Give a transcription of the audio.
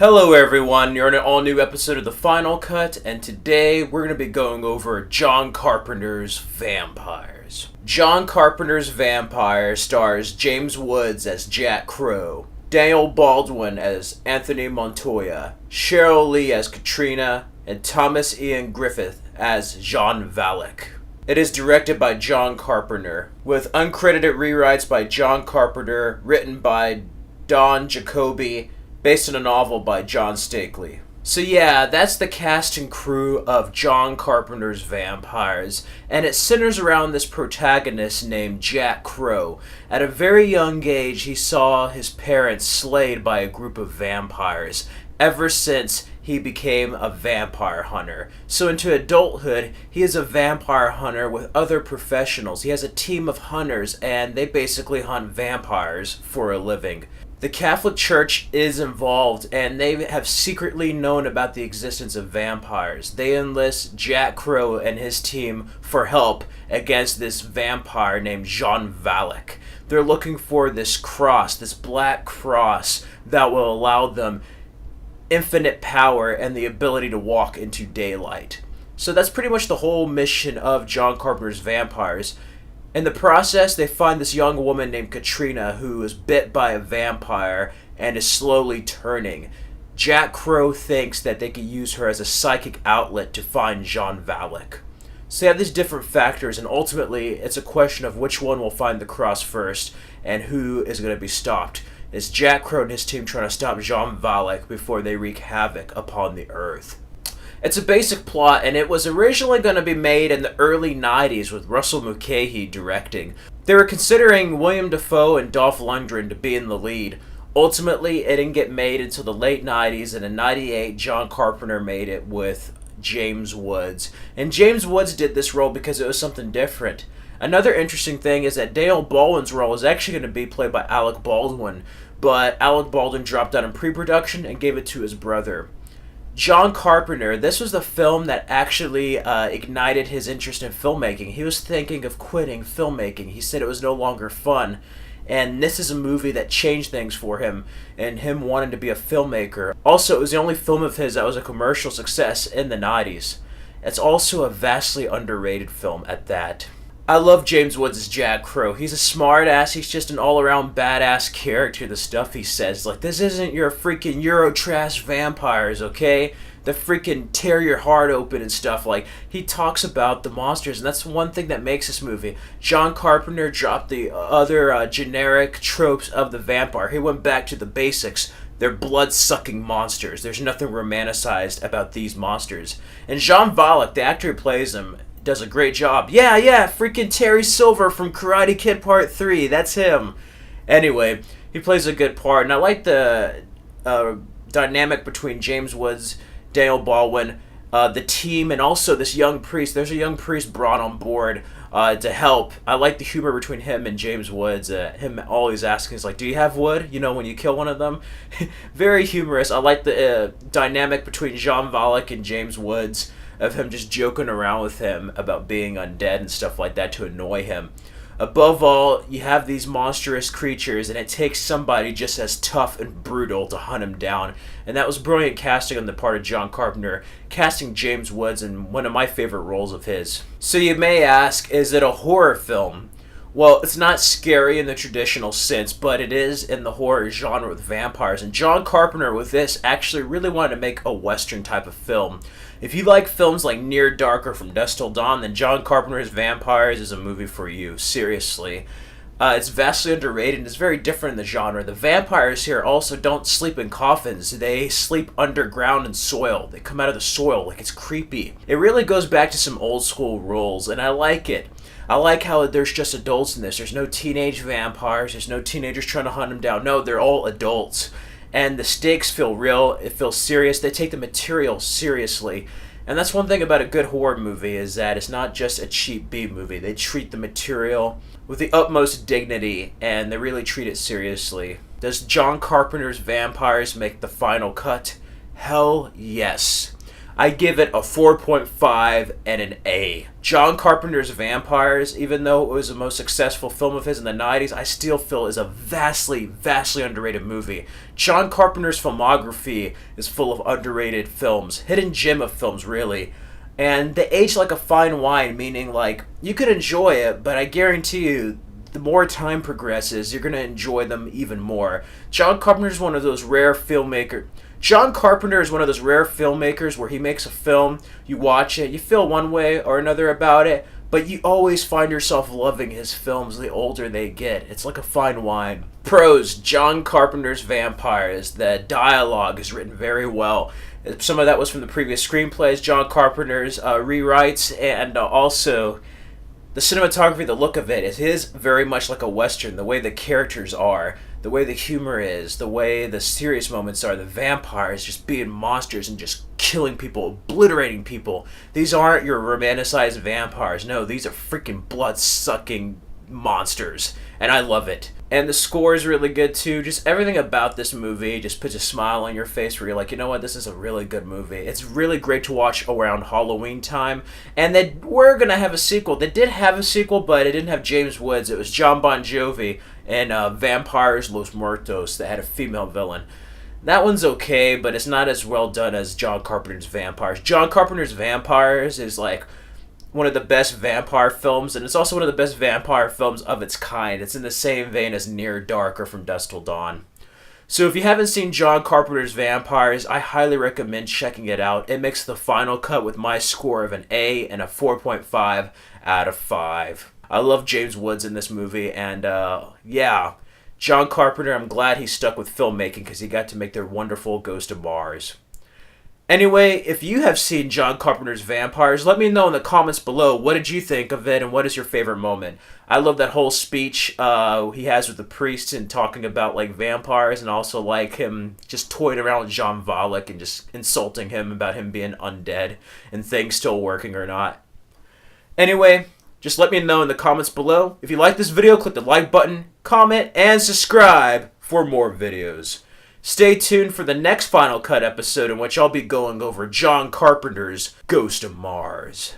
Hello everyone, you're in an all-new episode of The Final Cut, and today we're going to be going over John Carpenter's Vampires. John Carpenter's Vampire stars James Woods as Jack Crow, Daniel Baldwin as Anthony Montoya, Cheryl Lee as Katrina, and Thomas Ian Griffith as Jean Valak. It is directed by John Carpenter, with uncredited rewrites by John Carpenter, written by Don Jacoby, based on a novel by John Stakely. So yeah, that's the cast and crew of John Carpenter's Vampires, and it centers around this protagonist named Jack Crow. At a very young age, he saw his parents slayed by a group of vampires, ever since he became a vampire hunter. So into adulthood, he is a vampire hunter with other professionals. He has a team of hunters, and they basically hunt vampires for a living. The Catholic Church is involved, and they have secretly known about the existence of vampires. They enlist Jack Crow and his team for help against this vampire named Jean Valak. They're looking for this cross, this black cross, that will allow them infinite power and the ability to walk into daylight. So that's pretty much the whole mission of John Carpenter's Vampires. In the process, they find this young woman named Katrina who is bit by a vampire and is slowly turning. Jack Crow thinks that they could use her as a psychic outlet to find Jean Valak. So they have these different factors, and ultimately it's a question of which one will find the cross first and who is going to be stopped. It's Jack Crow and his team trying to stop Jean Valak before they wreak havoc upon the earth. It's a basic plot, and it was originally going to be made in the early 90s with Russell Mulcahy directing. They were considering William Dafoe and Dolph Lundgren to be in the lead. Ultimately, it didn't get made until the late 90s, and in 98, John Carpenter made it with James Woods. And James Woods did this role because it was something different. Another interesting thing is that Daniel Baldwin's role is actually going to be played by Alec Baldwin, but Alec Baldwin dropped out in pre-production and gave it to his brother. John Carpenter, this was the film that actually ignited his interest in filmmaking. He was thinking of quitting filmmaking. He said it was no longer fun. And this is a movie that changed things for him, and him wanting to be a filmmaker. Also, it was the only film of his that was a commercial success in the 90s. It's also a vastly underrated film at that. I love James Woods as Jack Crow. He's a smart ass. He's just an all-around badass character. The stuff he says, like, this isn't your freaking Eurotrash vampires, okay? The freaking tear your heart open and stuff. Like, he talks about the monsters, and that's one thing that makes this movie. John Carpenter dropped the other generic tropes of the vampire. He went back to the basics. They're blood-sucking monsters. There's nothing romanticized about these monsters. And Jean Valak, the actor who plays him, does a great job. Yeah, freaking Terry Silver from Karate Kid Part 3. That's him. Anyway, he plays a good part. And I like the dynamic between James Woods, Daniel Baldwin, the team, and also this young priest. There's a young priest brought on board to help. I like the humor between him and James Woods. Him always asking, he's like, do you have wood? You know, when you kill one of them? Very humorous. I like the dynamic between Jean Valak and James Woods, of him just joking around with him about being undead and stuff like that to annoy him. Above all, you have these monstrous creatures, and it takes somebody just as tough and brutal to hunt them down. And that was brilliant casting on the part of John Carpenter, casting James Woods in one of my favorite roles of his. So you may ask, is it a horror film? Well, it's not scary in the traditional sense, but it is in the horror genre with vampires. And John Carpenter, with this, actually really wanted to make a Western type of film. If you like films like Near Dark or From Dusk Till Dawn, then John Carpenter's Vampires is a movie for you. Seriously. It's vastly underrated and it's very different in the genre. The vampires here also don't sleep in coffins. They sleep underground in soil. They come out of the soil, like, it's creepy. It really goes back to some old school rules, and I like it. I like how there's just adults in this. There's no teenage vampires. There's no teenagers trying to hunt them down. No, they're all adults. And the stakes feel real. It feels serious. They take the material seriously. And that's one thing about a good horror movie, is that it's not just a cheap B movie. They treat the material with the utmost dignity, and they really treat it seriously. Does John Carpenter's Vampires make the final cut? Hell yes. I give it a 4.5 and an A. John Carpenter's Vampires, even though it was the most successful film of his in the 90s, I still feel is a vastly, vastly underrated movie. John Carpenter's filmography is full of underrated films, hidden gem of films, really. And they age like a fine wine, meaning like you could enjoy it, but I guarantee you, the more time progresses, you're going to enjoy them even more. John Carpenter is one of those rare filmmakers. John Carpenter is one of those rare filmmakers where he makes a film, you watch it, you feel one way or another about it, but you always find yourself loving his films the older they get. It's like a fine wine. Pros: John Carpenter's Vampires. The dialogue is written very well. Some of that was from the previous screenplays, John Carpenter's rewrites, and also the cinematography, the look of it is very much like a Western. The way the characters are, the way the humor is, the way the serious moments are, the vampires just being monsters and just killing people, obliterating people. These aren't your romanticized vampires. No, these are freaking blood-sucking monsters. And I love it. And the score is really good too. Just everything about this movie just puts a smile on your face where you're like, you know what, this is a really good movie. It's really great to watch around Halloween time. And they were going to have a sequel. They did have a sequel, but it didn't have James Woods. It was John Bon Jovi and Vampires Los Muertos that had a female villain. That one's okay, but it's not as well done as John Carpenter's Vampires. John Carpenter's Vampires is like one of the best vampire films, and it's also one of the best vampire films of its kind. It's in the same vein as Near Dark or From Dusk Till Dawn. So if you haven't seen John Carpenter's Vampires, I highly recommend checking it out. It makes the final cut with my score of an A and a 4.5 out of 5. I love James Woods in this movie, and yeah, John Carpenter, I'm glad he stuck with filmmaking because he got to make their wonderful Ghost of Mars. Anyway, if you have seen John Carpenter's Vampires, let me know in the comments below what did you think of it and what is your favorite moment. I love that whole speech he has with the priest and talking about like vampires, and also like him just toying around with John Volek and just insulting him about him being undead and things still working or not. Anyway, just let me know in the comments below. If you like this video, click the like button, comment, and subscribe for more videos. Stay tuned for the next Final Cut episode in which I'll be going over John Carpenter's Ghost of Mars.